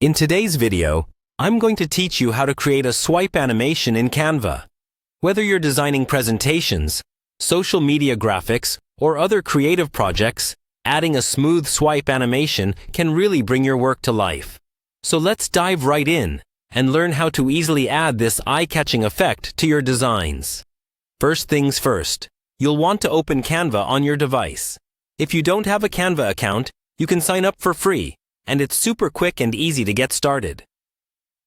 In today's video, I'm going to teach you how to create a swipe animation in Canva. Whether you're designing presentations, social media graphics, or other creative projects, adding a smooth swipe animation can really bring your work to life. So let's dive right in and learn how to easily add this eye-catching effect to your designs. First things first, you'll want to open Canva on your device. If you don't have a Canva account, you can sign up for free, and it's super quick and easy to get started.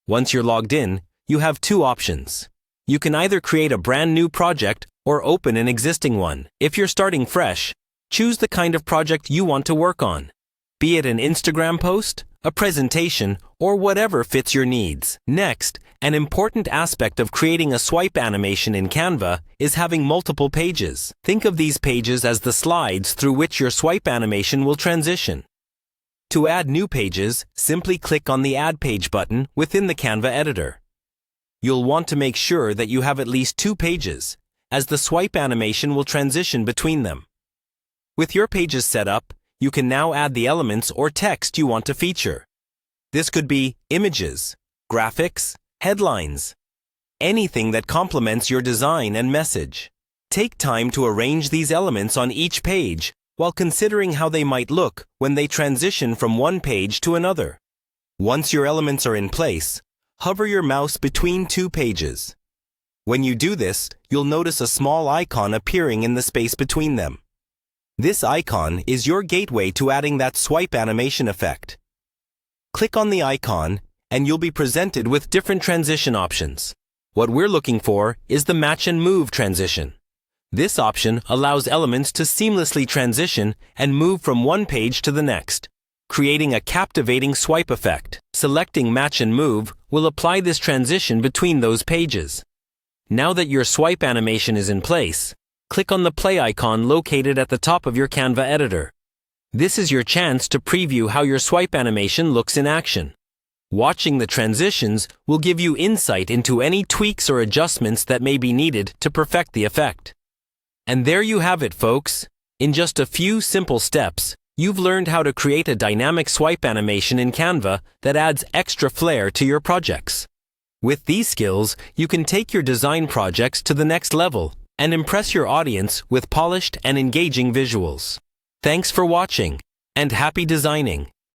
Once you're logged in, you have two options. You can either create a brand new project or open an existing one. If you're starting fresh, choose the kind of project you want to work on, be it an Instagram post, a presentation, or whatever fits your needs. Next, an important aspect of creating a swipe animation in Canva is having multiple pages. Think of these pages as the slides through which your swipe animation will transition. To add new pages, simply click on the Add Page button within the Canva editor. You'll want to make sure that you have at least 2 pages, as the swipe animation will transition between them. With your pages set up, you can now add the elements or text you want to feature. This could be images, graphics, headlines, anything that complements your design and message. Take time to arrange these elements on each page while considering how they might look when they transition from one page to another. Once your elements are in place, hover your mouse between 2 pages. When you do this, you'll notice a small icon appearing in the space between them. This icon is your gateway to adding that swipe animation effect. Click on the icon, and you'll be presented with different transition options. What we're looking for is the Match and Move transition. This option allows elements to seamlessly transition and move from one page to the next, creating a captivating swipe effect. Selecting Match and Move will apply this transition between those pages. Now that your swipe animation is in place, click on the play icon located at the top of your Canva editor. This is your chance to preview how your swipe animation looks in action. Watching the transitions will give you insight into any tweaks or adjustments that may be needed to perfect the effect. And there you have it, folks. In just a few simple steps, you've learned how to create a dynamic swipe animation in Canva that adds extra flair to your projects. With these skills, you can take your design projects to the next level and impress your audience with polished and engaging visuals. Thanks for watching, and happy designing!